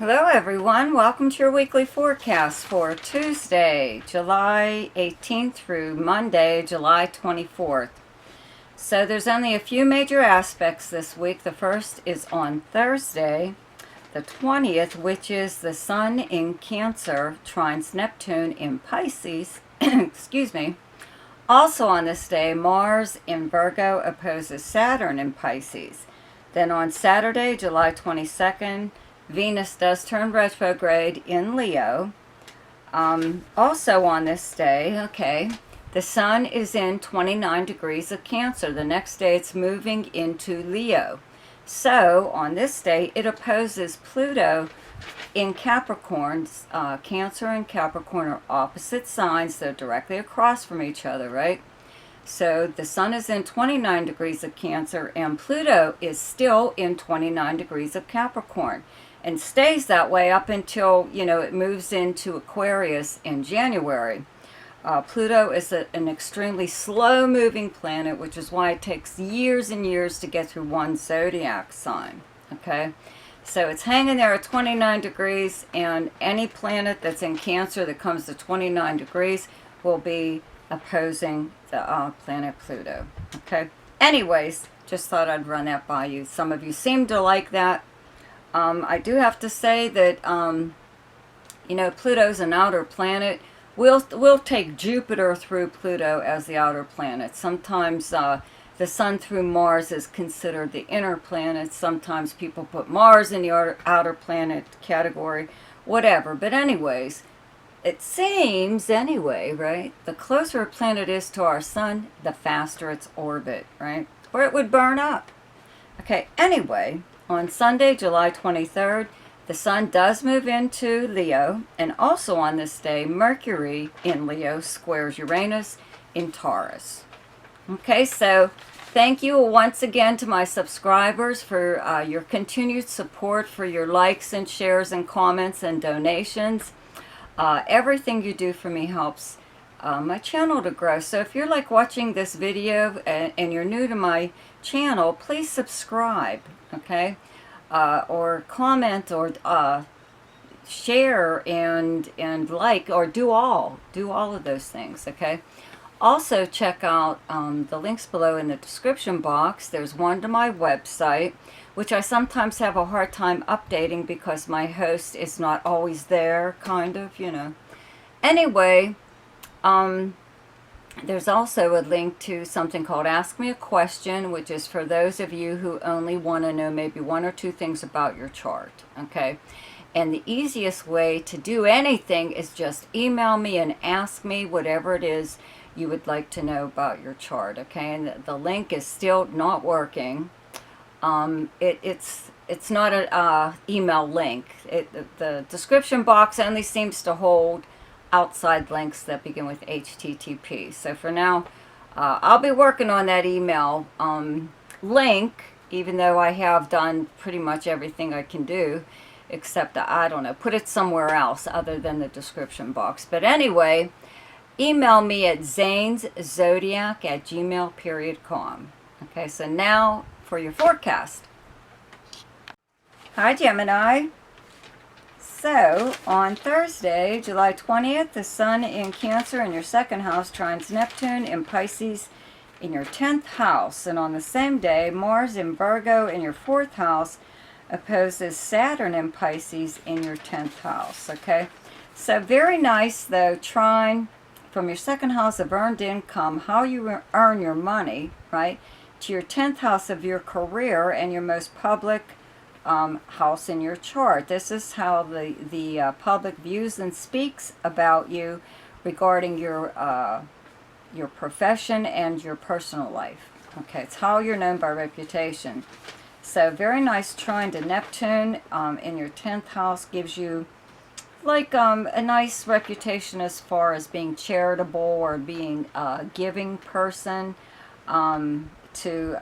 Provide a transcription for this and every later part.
Hello everyone, welcome to your weekly forecast for Tuesday, July 18th through Monday, July 24th. So there's only a few major aspects this week. The first is on Thursday, the 20th, which is the Sun in Cancer trines Neptune in Pisces. Excuse me. Also on this day, Mars in Virgo opposes Saturn in Pisces. Then on Saturday, July 22nd, Venus does turn retrograde in Leo. Also on this day, the Sun is in 29 degrees of Cancer. The next day it's moving into Leo. So on this day it opposes Pluto in Capricorn. Cancer and Capricorn are opposite signs. They're directly across from each other, right? So the Sun is in 29 degrees of Cancer and Pluto is still in 29 degrees of Capricorn. And stays that way up until, it moves into Aquarius in January. Pluto is an extremely slow-moving planet, which is why it takes years and years to get through one zodiac sign, okay? So it's hanging there at 29 degrees, and any planet that's in Cancer that comes to 29 degrees will be opposing the planet Pluto, okay? Anyways, just thought I'd run that by you. Some of you seem to like that. I do have to say that, Pluto's an outer planet. We'll take Jupiter through Pluto as the outer planet. Sometimes the Sun through Mars is considered the inner planet. Sometimes people put Mars in the outer planet category, whatever. But anyways, it seems anyway, right? The closer a planet is to our Sun, the faster its orbit, right? Or it would burn up. Okay, anyway. On Sunday, July 23rd, the Sun does move into Leo, and also on this day, Mercury in Leo squares Uranus in Taurus. Okay, so thank you once again to my subscribers for your continued support, for your likes and shares and comments and donations. Everything you do for me helps my channel to grow. So if you're watching this video and you're new to my channel, please subscribe, okay? Or comment or share and like, or do all of those things, okay? Also check out the links below in the description box. There's one to my website, which I sometimes have a hard time updating because my host is not always there, kind of, Anyway, there's also a link to something called Ask Me a Question, which is for those of you who only want to know maybe one or two things about your chart, okay? And the easiest way to do anything is just email me and ask me whatever it is you would like to know about your chart, okay? And the link is still not working. It's not an email link. The description box only seems to hold outside links that begin with HTTP. So for now, I'll be working on that email link, even though I have done pretty much everything I can do, except, I don't know, put it somewhere else other than the description box. But anyway, email me at zaneszodiac@gmail.com. Okay, so now for your forecast. Hi, Gemini. So, on Thursday, July 20th, the Sun in Cancer in your second house trines Neptune in Pisces in your 10th house. And on the same day, Mars in Virgo in your 4th house opposes Saturn in Pisces in your 10th house, okay? So, very nice, though, trine from your second house of earned income, how you earn your money, right, to your 10th house of your career and your most public house in your chart. This is how the public views and speaks about you regarding your profession and your personal life. Okay, it's how you're known by reputation. So very nice trine to Neptune in your 10th house gives you a nice reputation as far as being charitable or being a giving person. To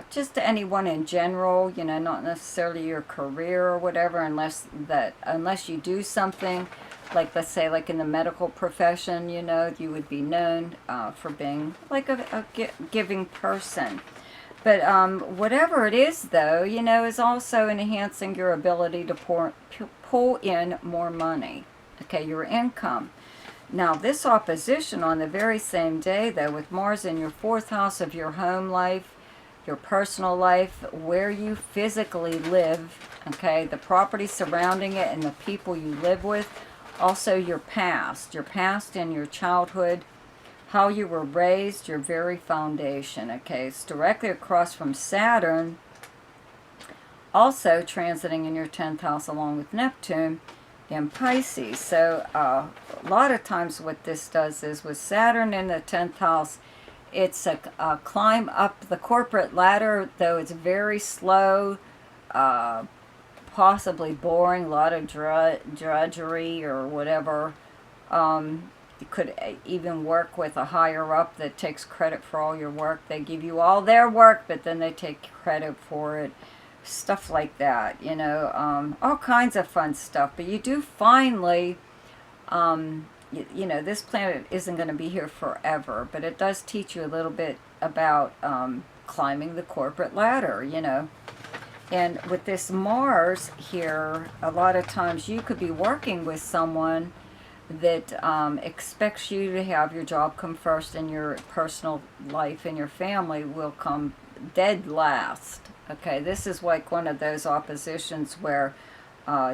just to anyone in general, not necessarily your career or whatever, unless you do something, let's say in the medical profession, you would be known for being a giving person. But whatever it is, though, you know, is also enhancing your ability to pull in more money, okay, your income. Now, this opposition on the very same day, though, with Mars in your fourth house of your home life, your personal life, where you physically live, okay, the property surrounding it and the people you live with, also your past and your childhood, how you were raised, your very foundation, okay. It's directly across from Saturn, also transiting in your 10th house along with Neptune in Pisces. So a lot of times what this does is with Saturn in the 10th house, it's a climb up the corporate ladder, though it's very slow, possibly boring, a lot of drudgery or whatever. You could even work with a higher up that takes credit for all your work. They give you all their work, but then they take credit for it. Stuff like that, you know, all kinds of fun stuff. But you do finally, you know, this planet isn't going to be here forever, but it does teach you a little bit about climbing the corporate ladder, you know. And with this Mars here, a lot of times you could be working with someone that expects you to have your job come first and your personal life and your family will come dead last. Okay, this is like one of those oppositions where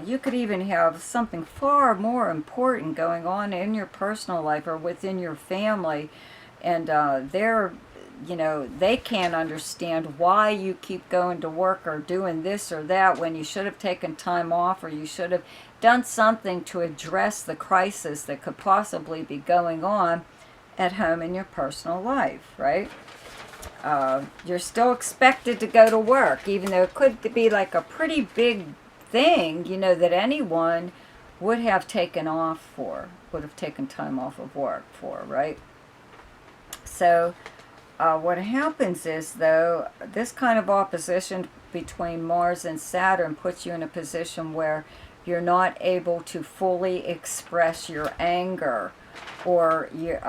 you could even have something far more important going on in your personal life or within your family, and they're, you know, they can't understand why you keep going to work or doing this or that when you should have taken time off, or you should have done something to address the crisis that could possibly be going on at home in your personal life, right? You're still expected to go to work, even though it could be like a pretty big thing, you know, that anyone would have taken off for, would have taken time off of work for, right? So what happens is, though, this kind of opposition between Mars and Saturn puts you in a position where you're not able to fully express your anger or your,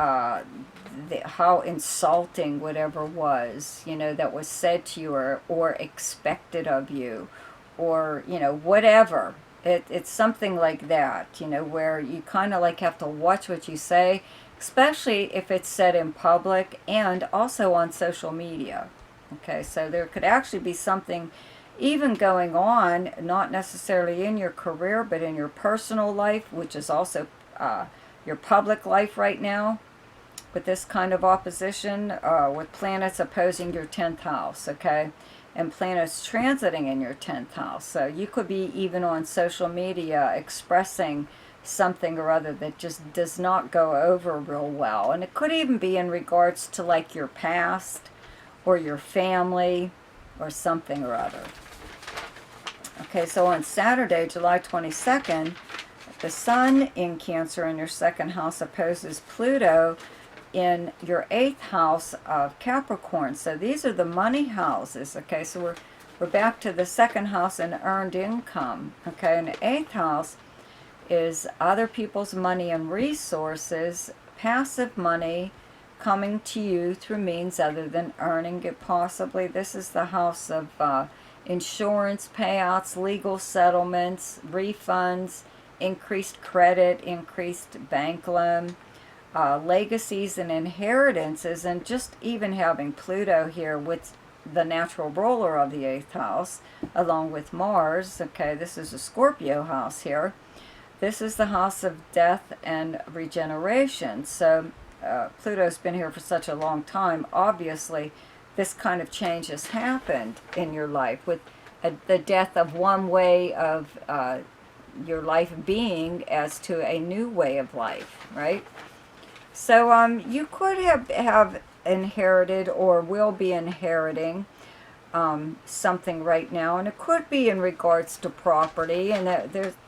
how insulting whatever was, you know, that was said to you or expected of you, or, you know, whatever. It's something like that, you know, where you kind of like have to watch what you say, especially if it's said in public and also on social media. Okay, so there could actually be something even going on, not necessarily in your career, but in your personal life, which is also your public life right now, with this kind of opposition, with planets opposing your 10th house, okay? And planets transiting in your 10th house. So you could be even on social media expressing something or other that just does not go over real well. And it could even be in regards to like your past or your family or something or other. Okay, so on Saturday, July 22nd, the Sun in Cancer in your second house opposes Pluto in your 8th house of Capricorn. So these are the money houses. Okay, so we're back to the second house and earned income. Okay, and the 8th house is other people's money and resources, passive money coming to you through means other than earning it possibly. This is the house of insurance payouts, legal settlements, refunds, increased credit, increased bank loan, legacies and inheritances, and just even having Pluto here with the natural ruler of the 8th house, along with Mars. Okay, this is a Scorpio house here. This is the house of death and regeneration. So Pluto's been here for such a long time. Obviously, this kind of change has happened in your life with the death of one way of your life being as to a new way of life, right? So you could have inherited or will be inheriting something right now, and it could be in regards to property, and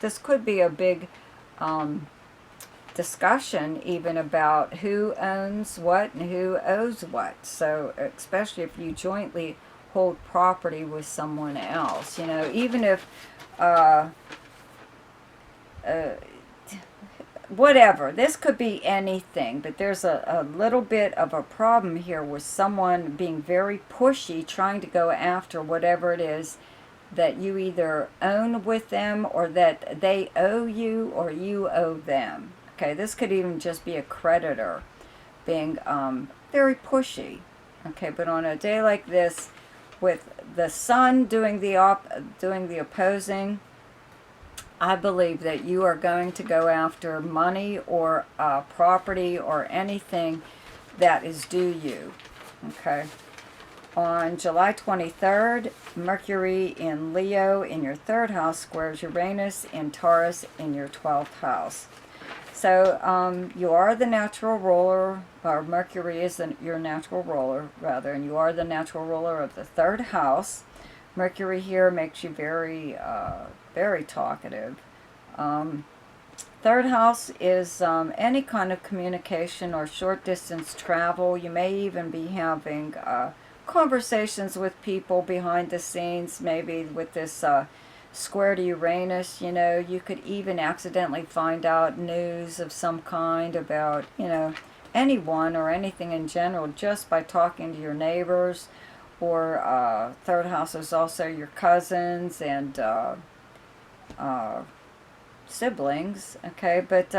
this could be a big discussion even about who owns what and who owes what. So especially if you jointly hold property with someone else, you know, even if whatever. This could be anything, but there's a little bit of a problem here with someone being very pushy, trying to go after whatever it is that you either own with them, or that they owe you, or you owe them. Okay, this could even just be a creditor being very pushy. Okay, but on a day like this, with the sun doing the opposing, I believe that you are going to go after money or property or anything that is due you. Okay. On July 23rd, Mercury in Leo in your 3rd house squares Uranus in Taurus in your 12th house. So you are the natural ruler, or Mercury is your natural ruler, rather, and you are the natural ruler of the 3rd house. Mercury here makes you very, very talkative. 3rd house is any kind of communication or short distance travel. You may even be having conversations with people behind the scenes, maybe with this square to Uranus. You know, you could even accidentally find out news of some kind about, you know, anyone or anything in general just by talking to your neighbors. Or 3rd house is also your cousins and siblings. Okay, but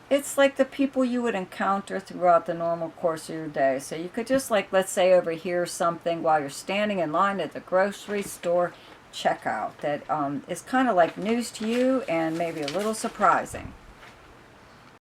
it's like the people you would encounter throughout the normal course of your day. So you could just, like, let's say, overhear something while you're standing in line at the grocery store checkout that is kind of like news to you and maybe a little surprising.